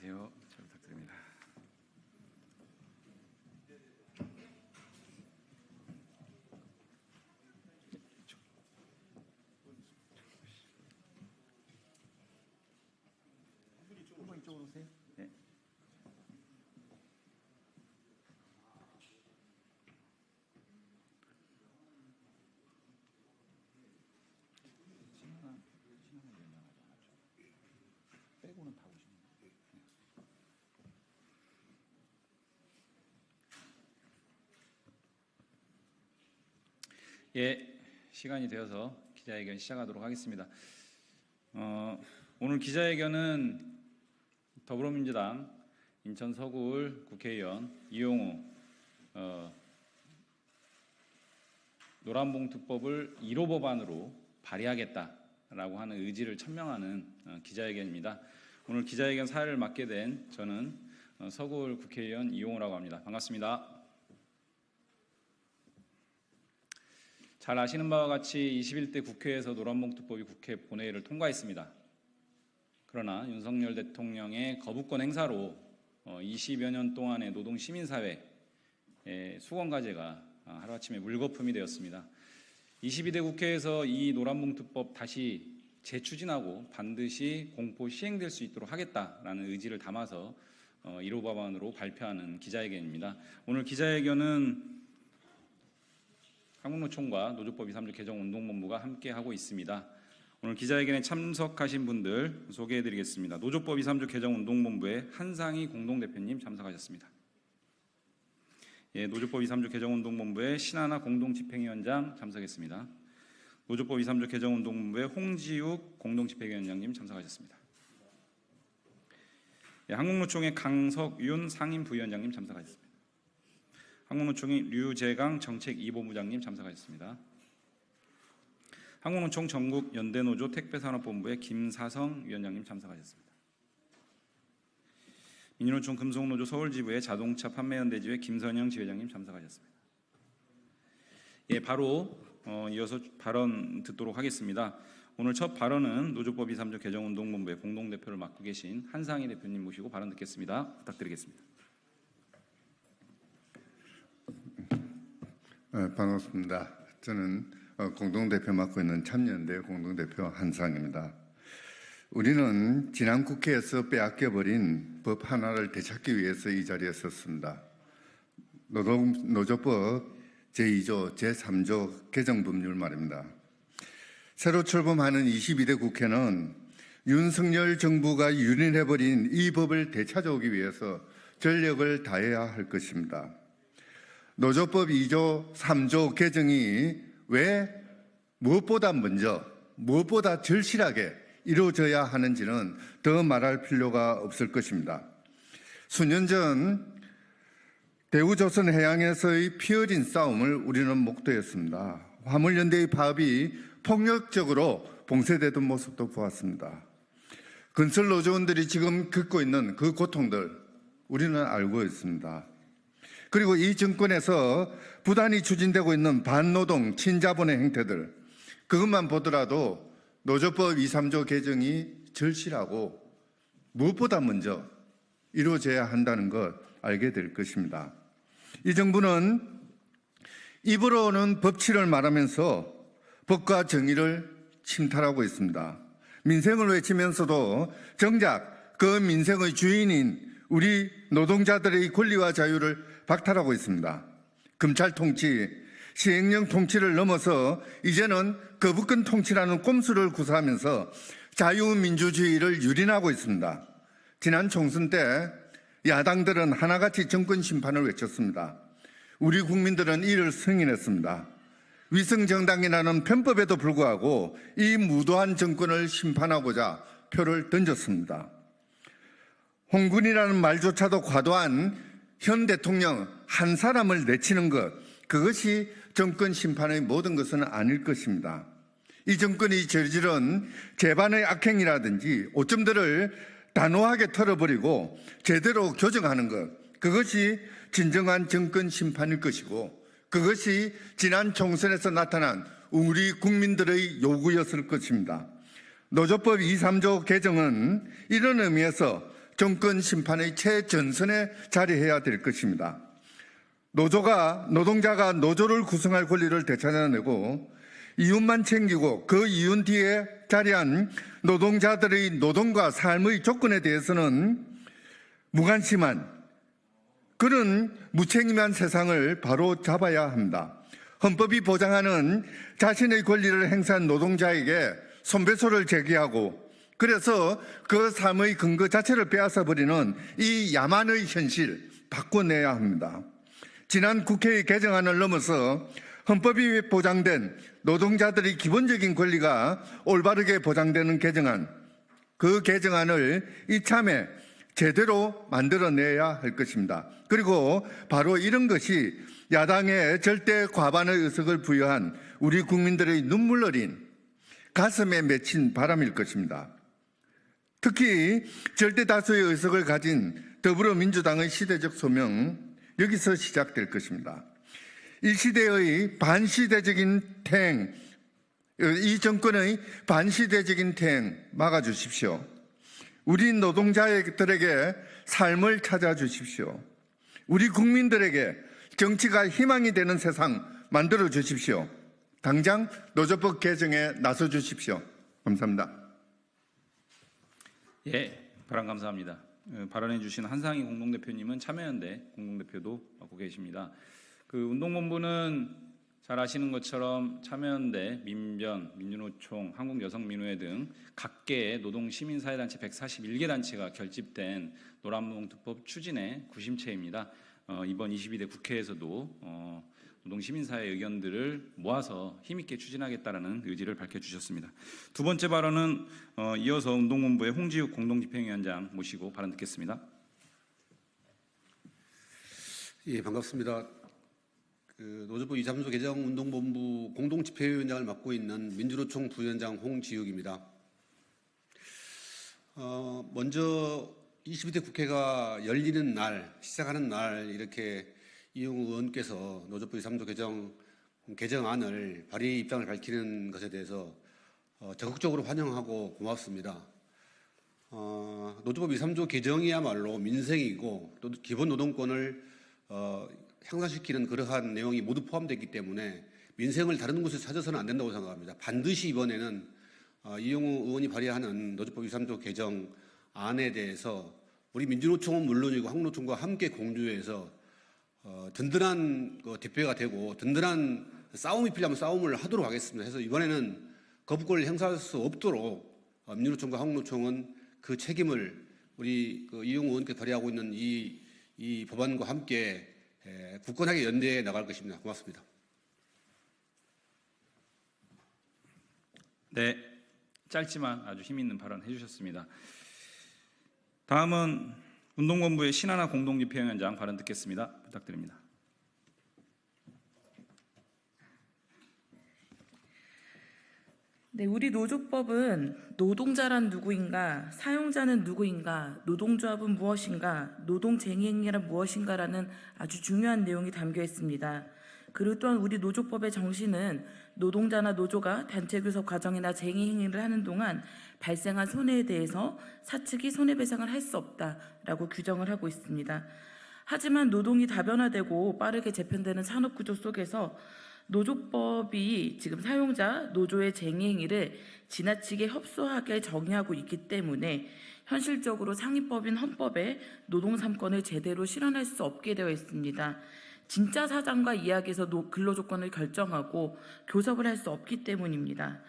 안녕하세요. 잘 부탁드립니다. 한번 이쪽으로 오세요. 네. 빼고는 다 오시면 돼요. 예, 시간이 되어서 기자회견 시작하도록 하겠습니다. 오늘 기자회견은 더불어민주당 인천 서구을 국회의원 이용우 노란봉투법을 1호 법안으로 발의하겠다라고 하는 의지를 천명하는 기자회견입니다. 오늘 기자회견 사회를 맡게 된 저는 서구을 국회의원 이용우라고 합니다. 반갑습니다. 잘 아시는 바와 같이 21대 국회에서 노란봉투법이 국회 본회의를 통과했습니다. 그러나 윤석열 대통령의 거부권 행사로 20여 년 동안의 노동시민사회 수건과제가 하루아침에 물거품이 되었습니다. 22대 국회에서 이 노란봉투법 다시 재추진하고 반드시 공포 시행될 수 있도록 하겠다라는 의지를 담아서 1호 법안으로 발표하는 기자회견입니다. 오늘 기자회견은 한국노총과 노조법 2.3조 개정운동본부가 함께하고 있습니다. 오늘 기자회견에 참석하신 분들 소개해드리겠습니다. 노조법 2.3조 개정운동본부의 한상희 공동대표님 참석하셨습니다. 예, 노조법 2.3조 개정운동본부의 신하나 공동집행위원장 참석했습니다. 노조법 2.3조 개정운동본부의 홍지욱 공동집행위원장님 참석하셨습니다. 예, 한국노총의 강석윤 상임부위원장님 참석하셨습니다. 한국노총의 류재강 정책2본부장님 참석하셨습니다. 한국노총 전국연대노조 택배산업본부의 김사성 위원장님 참석하셨습니다. 민주노총 금속노조 서울지부의 자동차 판매연대지회 김선영 지회장님 참석하셨습니다. 예, 바로 이어서 발언 듣도록 하겠습니다. 오늘 첫 발언은 노조법 2.3조 개정운동본부의 공동대표를 맡고 계신 한상희 대표님 모시고 발언 듣겠습니다. 부탁드리겠습니다. 반갑습니다. 저는 공동대표 맡고 있는 참여연대 공동대표 한상입니다. 우리는 지난 국회에서 빼앗겨버린 법 하나를 되찾기 위해서 이 자리에 섰습니다. 노조법 제2조, 제3조 개정법률 말입니다. 새로 출범하는 22대 국회는 윤석열 정부가 유린해버린 이 법을 되찾아오기 위해서 전력을 다해야 할 것입니다. 노조법 2조, 3조 개정이 왜 무엇보다 먼저, 무엇보다 절실하게 이루어져야 하는지는 더 말할 필요가 없을 것입니다. 수년 전 대우조선 해양에서의 피 흘린 싸움을 우리는 목도했습니다. 화물연대의 파업이 폭력적으로 봉쇄되던 모습도 보았습니다. 건설 노조원들이 지금 겪고 있는 그 고통들 우리는 알고 있습니다. 그리고 이 정권에서 부단히 추진되고 있는 반노동, 친자본의 행태들, 그것만 보더라도 노조법 2.3조 개정이 절실하고 무엇보다 먼저 이루어져야 한다는 것 알게 될 것입니다. 이 정부는 입으로는 법치를 말하면서 법과 정의를 침탈하고 있습니다. 민생을 외치면서도 정작 그 민생의 주인인 우리 노동자들의 권리와 자유를 박탈하고 있습니다. 검찰 통치, 시행령 통치를 넘어서 이제는 거부권 통치라는 꼼수를 구사하면서 자유민주주의를 유린하고 있습니다. 지난 총선 때 야당들은 하나같이 정권 심판을 외쳤습니다. 우리 국민들은 이를 승인했습니다. 위성정당이라는 편법에도 불구하고 이 무도한 정권을 심판하고자 표를 던졌습니다. 홍군이라는 말조차도 과도한 현 대통령 한 사람을 내치는 것, 그것이 정권 심판의 모든 것은 아닐 것입니다. 이 정권이 저지른 재반의 악행이라든지 오점들을 단호하게 털어버리고 제대로 교정하는 것, 그것이 진정한 정권 심판일 것이고 그것이 지난 총선에서 나타난 우리 국민들의 요구였을 것입니다. 노조법 2.3조 개정은 이런 의미에서 정권 심판의 최전선에 자리해야 될 것입니다. 노동자가 노조를 구성할 권리를 되찾아내고 이윤만 챙기고 그 이윤 뒤에 자리한 노동자들의 노동과 삶의 조건에 대해서는 무관심한 그런 무책임한 세상을 바로 잡아야 합니다. 헌법이 보장하는 자신의 권리를 행사한 노동자에게 손배소를 제기하고 그래서 그 삶의 근거 자체를 빼앗아버리는 이 야만의 현실 바꿔내야 합니다. 지난 국회의 개정안을 넘어서 헌법이 보장된 노동자들의 기본적인 권리가 올바르게 보장되는 개정안, 그 개정안을 이참에 제대로 만들어내야 할 것입니다. 그리고 바로 이런 것이 야당의 절대 과반의 의석을 부여한 우리 국민들의 눈물 어린 가슴에 맺힌 바람일 것입니다. 특히 절대 다수의 의석을 가진 더불어민주당의 시대적 소명, 여기서 시작될 것입니다. 이 시대의 반시대적인 태행, 이 정권의 반시대적인 태행 막아주십시오. 우리 노동자들에게 삶을 찾아주십시오. 우리 국민들에게 정치가 희망이 되는 세상 만들어 주십시오. 당장 노조법 개정에 나서 주십시오. 감사합니다. 예, 발언 감사합니다. 발언해 주신 한상희 공동대표님은 참여연대 공동대표도 맡고 계십니다. 그 운동본부는 잘 아시는 것처럼 참여연대, 민변, 민주노총, 한국여성민우회 등 각계의 노동시민사회단체 141개 단체가 결집된 노란봉투법 추진의 구심체입니다. 이번 22대 국회에서도 노동시민사회 의견들을 모아서 힘있게 추진하겠다라는 의지를 밝혀주셨습니다. 두 번째 발언은 이어서 운동본부의 홍지욱 공동집행위원장 모시고 발언 듣겠습니다. 예, 반갑습니다. 노조법 2.3조 개정 운동본부 공동집행위원장을 맡고 있는 민주노총 부위원장 홍지욱입니다. 먼저 22대 국회가 열리는 날, 시작하는 날 이렇게 이용우 의원께서 노조법 2.3조 개정안을 발의 입장을 밝히는 것에 대해서 적극적으로 환영하고 고맙습니다. 노조법 2.3조 개정이야말로 민생이고 또 기본 노동권을 향상시키는 그러한 내용이 모두 포함되어 있기 때문에 민생을 다른 곳에 찾아서는 안 된다고 생각합니다. 반드시 이번에는 이용우 의원이 발의하는 노조법 2.3조 개정안에 대해서 우리 민주노총은 물론이고 한국노총과 함께 공조해서 든든한 대표가 되고 든든한 싸움이 필요하면 싸움을 하도록 하겠습니다. 해서 이번에는 거부권을 행사할 수 없도록 민주노총과 한국노총은 그 책임을 우리 이용우 의원께서 발의하고 있는 이 법안과 함께 굳건하게 연대해 나갈 것입니다. 고맙습니다. 네, 짧지만 아주 힘있는 발언 해주셨습니다. 다음은 운동본부의 신하나 공동집행위원장 발언 듣겠습니다. 부탁드립니다. 네, 우리 노조법은 노동자란 누구인가, 사용자는 누구인가, 노동조합은 무엇인가, 노동쟁의행위란 무엇인가라는 아주 중요한 내용이 담겨 있습니다. 그리고 또한 우리 노조법의 정신은 노동자나 노조가 단체 교섭 과정이나 쟁의 행위를 하는 동안 발생한 손해에 대해서 사측이 손해배상을 할 수 없다라고 규정을 하고 있습니다. 하지만 노동이 다변화되고 빠르게 재편되는 산업구조 속에서 노조법이 지금 사용자, 노조의 쟁의 행위를 지나치게 협소하게 정의하고 있기 때문에 현실적으로 상위법인 헌법에 노동 3권을 제대로 실현할 수 없게 되어 있습니다. 진짜 사장과 이야기해서 근로조건을 결정하고 교섭을 할 수 없기 때문입니다.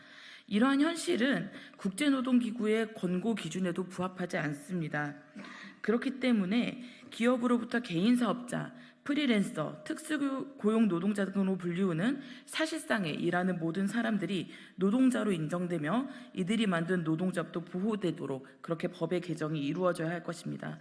이러한 현실은 국제노동기구의 권고 기준에도 부합하지 않습니다. 그렇기 때문에 기업으로부터 개인사업자, 프리랜서, 특수고용 노동자 등으로 불리우는 사실상에 일하는 모든 사람들이 노동자로 인정되며 이들이 만든 노동조합도 보호되도록 그렇게 법의 개정이 이루어져야 할 것입니다.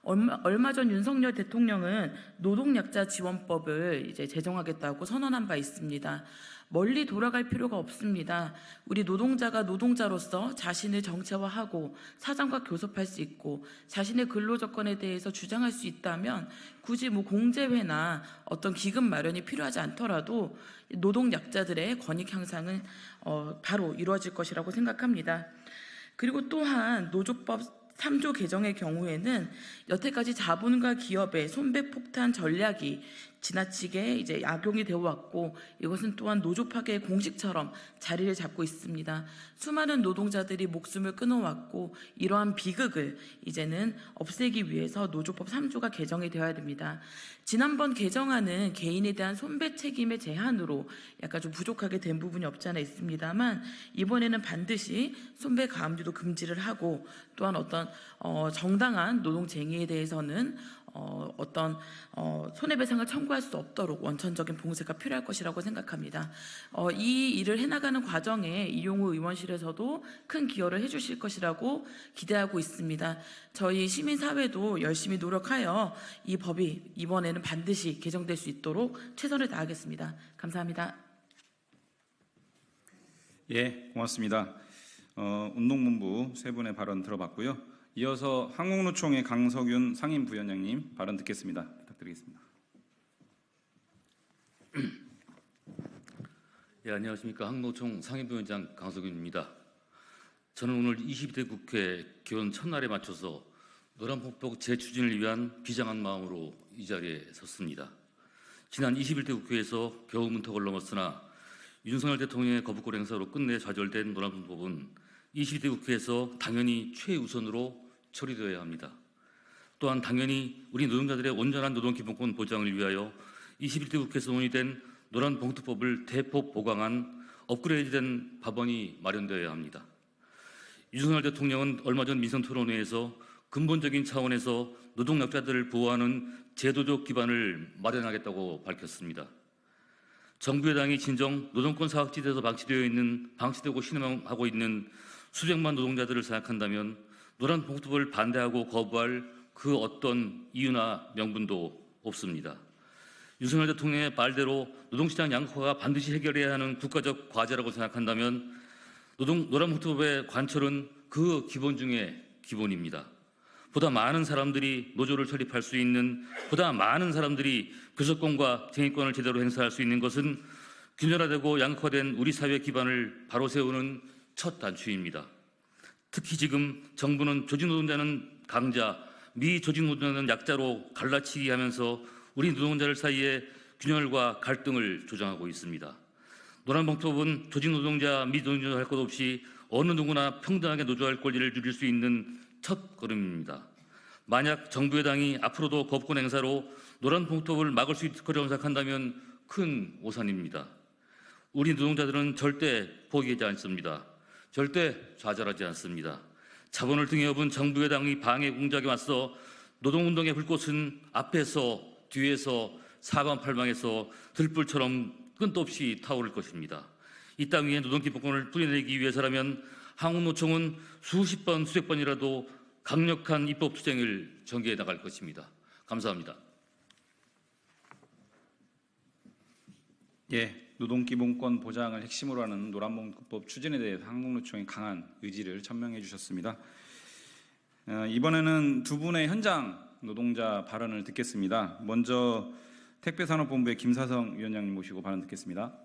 얼마 전 윤석열 대통령은 노동약자 지원법을 이제 제정하겠다고 선언한 바 있습니다. 멀리 돌아갈 필요가 없습니다. 우리 노동자가 노동자로서 자신을 정체화하고 사장과 교섭할 수 있고 자신의 근로조건에 대해서 주장할 수 있다면 굳이 공제회나 어떤 기금 마련이 필요하지 않더라도 노동약자들의 권익 향상은 바로 이루어질 것이라고 생각합니다. 그리고 또한 노조법 3조 개정의 경우에는 여태까지 자본과 기업의 손배폭탄 전략이 지나치게 이제 악용이 되어 왔고, 이것은 또한 노조 파괴의 공식처럼 자리를 잡고 있습니다. 수많은 노동자들이 목숨을 끊어왔고, 이러한 비극을 이제는 없애기 위해서 노조법 3조가 개정이 되어야 됩니다. 지난번 개정안은 개인에 대한 손배 책임의 제한으로 약간 좀 부족하게 된 부분이 없지 않아 있습니다만, 이번에는 반드시 손배 가압류도 금지를 하고, 또한 어떤 정당한 노동쟁의에 대해서는 어떤 손해배상을 청구할 수 없도록 원천적인 봉쇄가 필요할 것이라고 생각합니다. 이 일을 해나가는 과정에 이용우 의원실에서도 큰 기여를 해주실 것이라고 기대하고 있습니다. 저희 시민사회도 열심히 노력하여 이 법이 이번에는 반드시 개정될 수 있도록 최선을 다하겠습니다. 감사합니다. 예, 고맙습니다. 운동본부 세 분의 발언 들어봤고요. 이어서 한국노총의 강석윤 상임부위원장님 발언 듣겠습니다. 부탁드리겠습니다. 예, 안녕하십니까. 한국노총 상임부위원장 강석윤입니다. 저는 오늘 22대 국회 개원 첫날에 맞춰서 노란폭폭 재추진을 위한 비장한 마음으로 이 자리에 섰습니다. 지난 21대 국회에서 겨우 문턱을 넘었으나 윤석열 대통령의 거부권 행사로 끝내 좌절된 노란폭폭은 22대 국회에서 당연히 최우선으로 처리되어야 합니다. 또한 당연히 우리 노동자들의 온전한 노동기본권 보장을 위하여 21대 국회에서 논의된 노란봉투법을 대폭 보강한 업그레이드된 법안이 마련되어야 합니다. 윤석열 대통령은 얼마 전 민생토론회에서 근본적인 차원에서 노동약자들을 보호하는 제도적 기반을 마련하겠다고 밝혔습니다. 정부 여당이 진정 노동권 사각지대에서 방치되고 신음하고 있는 수백만 노동자들을 생각한다면 노란 봉투법을 반대하고 거부할 그 어떤 이유나 명분도 없습니다. 윤석열 대통령의 말대로 노동시장 양극화가 반드시 해결해야 하는 국가적 과제라고 생각한다면 노란 봉투법의 관철은 그 기본 중에 기본입니다. 보다 많은 사람들이 노조를 설립할 수 있는, 보다 많은 사람들이 교섭권과 쟁의권을 제대로 행사할 수 있는 것은 균열화되고 양극화된 우리 사회의 기반을 바로 세우는 첫 단추입니다. 특히 지금 정부는 조직노동자는 강자, 미조직노동자는 약자로 갈라치기 하면서 우리 노동자들 사이에 균열과 갈등을 조장하고 있습니다. 노란봉투법은 조직노동자, 미노동자 할 것 없이 어느 누구나 평등하게 노조할 권리를 누릴 수 있는 첫 걸음입니다. 만약 정부 여당이 앞으로도 거부권 행사로 노란봉투법을 막을 수 있을 거라고 생각한다면 큰 오산입니다. 우리 노동자들은 절대 포기하지 않습니다. 절대 좌절하지 않습니다. 자본을 등에 업은 정부 여당의 방해 공작에 맞서 노동운동의 불꽃은 앞에서 뒤에서 사방팔방에서 들불처럼 끝없이 타오를 것입니다. 이 땅 위에 노동기본권을 뿌려내기 위해서라면 한국노총은 수십 번, 수백 번이라도 강력한 입법 투쟁을 전개해 나갈 것입니다. 감사합니다. 예, 노동기본권 보장을 핵심으로 하는 노란봉투법 추진에 대해서 한국노총의 강한 의지를 천명해 주셨습니다. 이번에는 두 분의 현장 노동자 발언을 듣겠습니다. 먼저 택배산업본부의 김사성 위원장님 모시고 발언 듣겠습니다.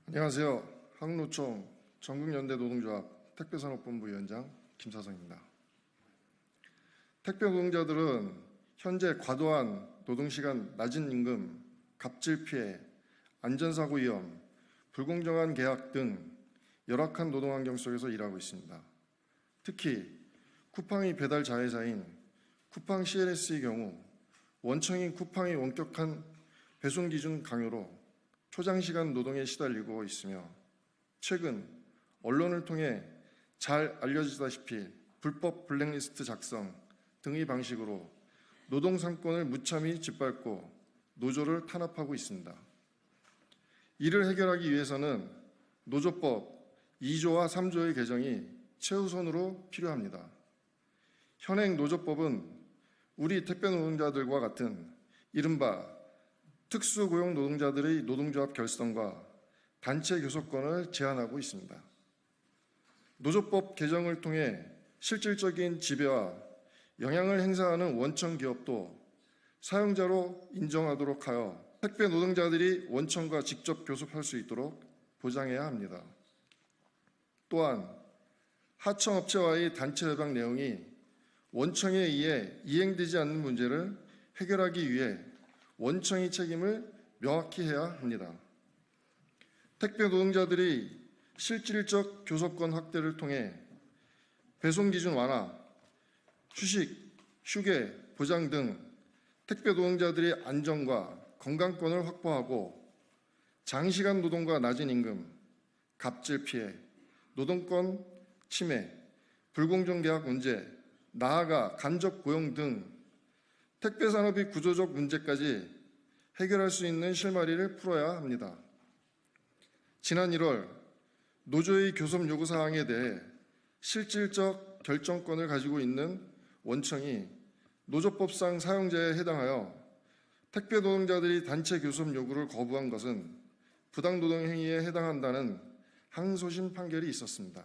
안녕하세요. 한국노총 전국연대 노동조합 택배산업본부 위원장 김사성입니다. 택배 노동자들은 현재 과도한 노동시간, 낮은 임금, 갑질 피해, 안전사고 위험, 불공정한 계약 등 열악한 노동환경 속에서 일하고 있습니다. 특히 쿠팡의 배달 자회사인 쿠팡 CLS의 경우 원청인 쿠팡의 원격한 배송 기준 강요로 초장시간 노동에 시달리고 있으며 최근 언론을 통해 잘 알려지다시피 불법 블랙리스트 작성 등의 방식으로 노동상권을 무참히 짓밟고 노조를 탄압하고 있습니다. 이를 해결하기 위해서는 노조법 2조와 3조의 개정이 최우선으로 필요합니다. 현행 노조법은 우리 택배 노동자들과 같은 이른바 특수고용 노동자들의 노동조합 결성과 단체 교섭권을 제한하고 있습니다. 노조법 개정을 통해 실질적인 지배와 영향을 행사하는 원청 기업도 사용자로 인정하도록 하여 택배 노동자들이 원청과 직접 교섭할 수 있도록 보장해야 합니다. 또한 하청업체와의 단체 협약 내용이 원청에 의해 이행되지 않는 문제를 해결하기 위해 원청의 책임을 명확히 해야 합니다. 택배 노동자들이 실질적 교섭권 확대를 통해 배송 기준 완화, 휴식, 휴게, 보장 등 택배 노동자들의 안전과 건강권을 확보하고 장시간 노동과 낮은 임금, 갑질 피해, 노동권 침해, 불공정 계약 문제, 나아가 간접 고용 등 택배 산업의 구조적 문제까지 해결할 수 있는 실마리를 풀어야 합니다. 지난 1월 노조의 교섭 요구 사항에 대해 실질적 결정권을 가지고 있는 원청이 노조법상 사용자에 해당하여 택배 노동자들이 단체 교섭 요구를 거부한 것은 부당노동 행위에 해당한다는 항소심 판결이 있었습니다.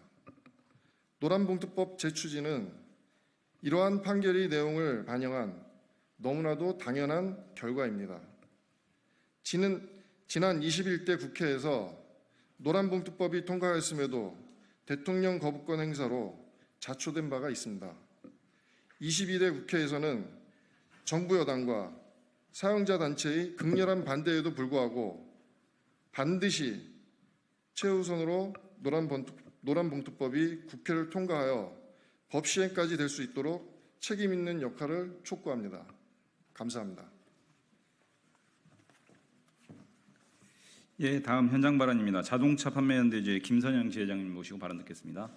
노란봉투법 재추진은 이러한 판결의 내용을 반영한 너무나도 당연한 결과입니다. 지난 21대 국회에서 노란봉투법이 통과했음에도 대통령 거부권 행사로 자초된 바가 있습니다. 22대 국회에서는 정부 여당과 사용자 단체의 극렬한 반대에도 불구하고 반드시 최우선으로 노란봉투법이 국회를 통과하여 법 시행까지 될 수 있도록 책임 있는 역할을 촉구합니다. 감사합니다. 예, 다음 현장 발언입니다. 자동차 판매연대지회 김선영 지회장님 모시고 발언 듣겠습니다.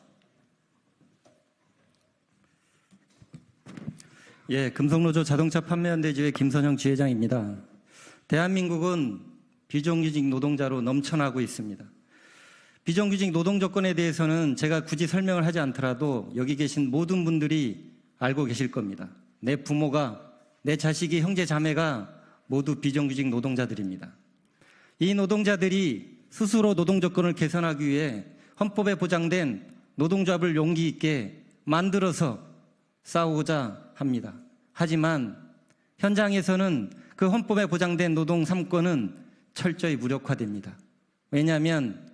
예, 금속노조 자동차 판매연대지회 김선영 지회장입니다. 대한민국은 비정규직 노동자로 넘쳐나고 있습니다. 비정규직 노동 조건에 대해서는 제가 굳이 설명을 하지 않더라도 여기 계신 모든 분들이 알고 계실 겁니다. 내 부모가, 내 자식이, 형제, 자매가 모두 비정규직 노동자들입니다. 이 노동자들이 스스로 노동 조건을 개선하기 위해 헌법에 보장된 노동조합을 용기 있게 만들어서 싸우고자 합니다. 하지만 현장에서는 그 헌법에 보장된 노동 3권은 철저히 무력화됩니다. 왜냐하면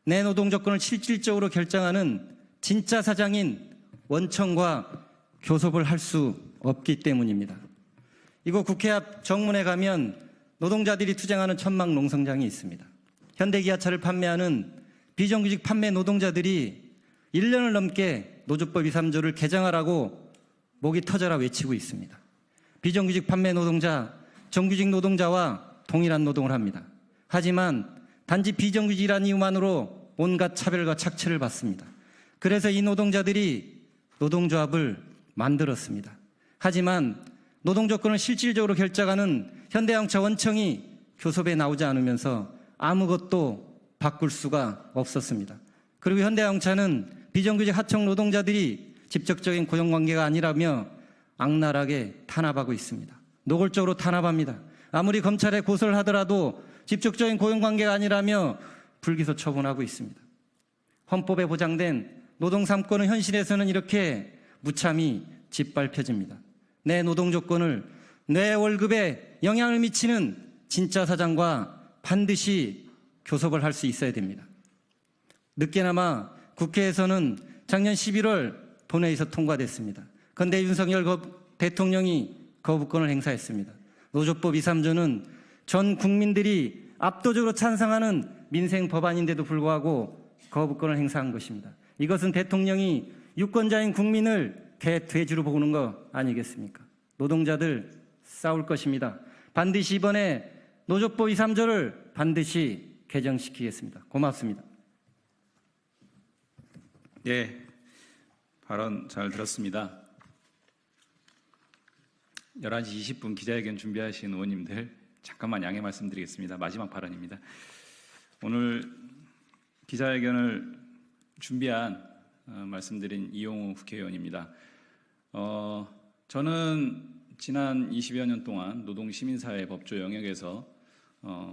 내 노동 조건을 실질적으로 결정하는 진짜 사장인 원청과 교섭을 할 수 없기 때문입니다. 이곳 국회 앞 정문에 가면 노동자들이 투쟁하는 천막 농성장이 있습니다. 현대기아차를 판매하는 비정규직 판매 노동자들이 1년을 넘게 노조법 2, 3조를 개정하라고 목이 터져라 외치고 있습니다. 비정규직 판매 노동자, 정규직 노동자와 동일한 노동을 합니다. 하지만 단지 비정규직이라는 이유만으로 온갖 차별과 착취를 받습니다. 그래서 이 노동자들이 노동조합을 만들었습니다. 하지만 노동 조건을 실질적으로 결정하는 현대자동차 원청이 교섭에 나오지 않으면서 아무것도 바꿀 수가 없었습니다. 그리고 현대자동차는 비정규직 하청 노동자들이 직접적인 고용관계가 아니라며 악랄하게 탄압하고 있습니다. 노골적으로 탄압합니다. 아무리 검찰에 고소를 하더라도 직접적인 고용관계가 아니라며 불기소 처분하고 있습니다. 헌법에 보장된 노동 3권은 현실에서는 이렇게 무참히 짓밟혀집니다. 내 노동 조건을, 내 월급에 영향을 미치는 진짜 사장과 반드시 교섭을 할 수 있어야 됩니다. 늦게나마 국회에서는 작년 11월 본회의에서 통과됐습니다. 그런데 윤석열 대통령이 거부권을 행사했습니다. 노조법 2, 3조는 전 국민들이 압도적으로 찬성하는 민생 법안인데도 불구하고 거부권을 행사한 것입니다. 이것은 대통령이 유권자인 국민을 돼지로 보는 거 아니겠습니까? 노동자들 싸울 것입니다. 반드시 이번에 노조법 2, 3조를 반드시 개정시키겠습니다. 고맙습니다. 예, 발언 잘 들었습니다. 11시 20분 기자회견 준비하신 의원님들 잠깐만 양해 말씀드리겠습니다. 마지막 발언입니다. 오늘 기자회견을 준비한 말씀드린 이용우 국회의원입니다. 저는 지난 20여 년 동안 노동시민사회 법조 영역에서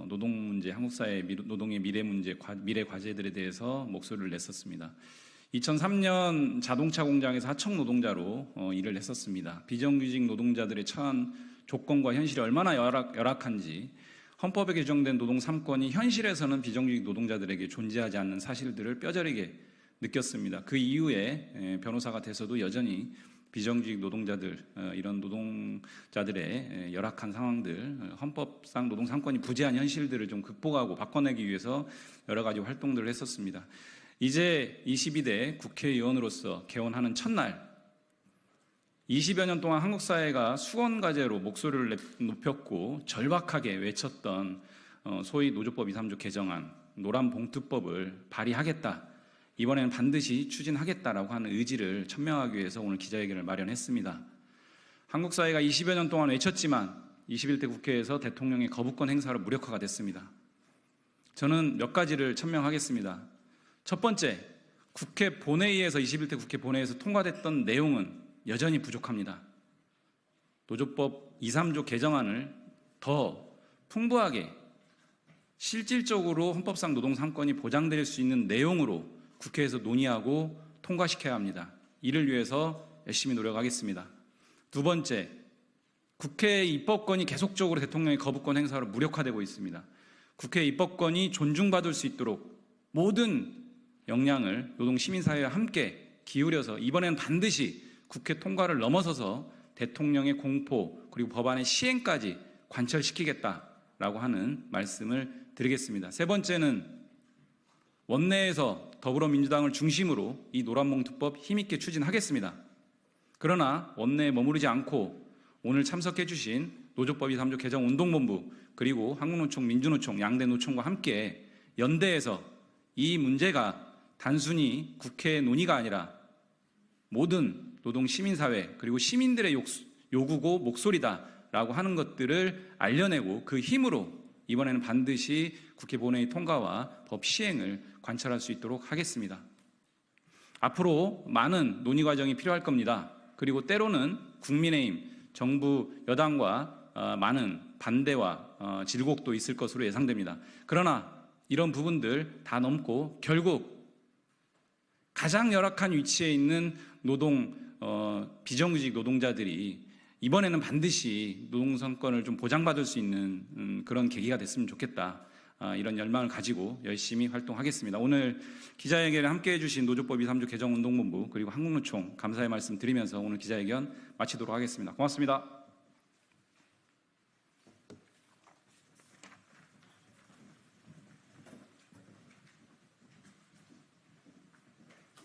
노동 문제, 한국 사회 노동의 미래 문제, 미래 과제들에 대해서 목소리를 냈었습니다. 2003년 자동차 공장에서 하청 노동자로 일을 했었습니다. 비정규직 노동자들의 처한 조건과 현실이 얼마나 열악한지 헌법에 개정된 노동 3권이 현실에서는 비정규직 노동자들에게 존재하지 않는 사실들을 뼈저리게 느꼈습니다. 그 이후에 변호사가 돼서도 여전히 비정규직 노동자들, 이런 노동자들의 열악한 상황들, 헌법상 노동 3권이 부재한 현실들을 좀 극복하고 바꿔내기 위해서 여러 가지 활동들을 했었습니다. 이제 22대 국회의원으로서 개원하는 첫날, 20여 년 동안 한국 사회가 수건과제로 목소리를 높였고 절박하게 외쳤던 소위 노조법 2, 3조 개정안, 노란봉투법을 발의하겠다, 이번에는 반드시 추진하겠다라고 하는 의지를 천명하기 위해서 오늘 기자회견을 마련했습니다. 한국 사회가 20여 년 동안 외쳤지만 21대 국회에서 대통령의 거부권 행사로 무력화가 됐습니다. 저는 몇 가지를 천명하겠습니다. 첫 번째, 국회 본회의에서 21대 국회 본회의에서 통과됐던 내용은 여전히 부족합니다. 노조법 2, 3조 개정안을 더 풍부하게 실질적으로 헌법상 노동 3권이 보장될 수 있는 내용으로 국회에서 논의하고 통과시켜야 합니다. 이를 위해서 열심히 노력하겠습니다. 두 번째, 국회의 입법권이 계속적으로 대통령의 거부권 행사로 무력화되고 있습니다. 국회의 입법권이 존중받을 수 있도록 모든 역량을 노동 시민사회와 함께 기울여서 이번에는 반드시 국회 통과를 넘어서서 대통령의 공포 그리고 법안의 시행까지 관철시키겠다라고 하는 말씀을 드리겠습니다. 세 번째는 원내에서 더불어민주당을 중심으로 이 노란봉투법 힘있게 추진하겠습니다. 그러나 원내에 머무르지 않고 오늘 참석해 주신 노조법 2, 3조 개정 운동본부 그리고 한국노총, 민주노총, 양대 노총과 함께 연대해서 이 문제가 단순히 국회 논의가 아니라 모든 노동 시민사회 그리고 시민들의 요구고 목소리다라고 하는 것들을 알려내고 그 힘으로 이번에는 반드시 국회 본회의 통과와 법 시행을 관철할 수 있도록 하겠습니다. 앞으로 많은 논의 과정이 필요할 겁니다. 그리고 때로는 국민의힘, 정부 여당과 많은 반대와 질곡도 있을 것으로 예상됩니다. 그러나 이런 부분들 다 넘고 결국 가장 열악한 위치에 있는 비정규직 노동자들이 이번에는 반드시 노동선권을 좀 보장받을 수 있는 그런 계기가 됐으면 좋겠다. 이런 열망을 가지고 열심히 활동하겠습니다. 오늘 기자회견에 함께해 주신 노조법 2, 3조 개정운동본부 그리고 한국노총 감사의 말씀 드리면서 오늘 기자회견 마치도록 하겠습니다. 고맙습니다.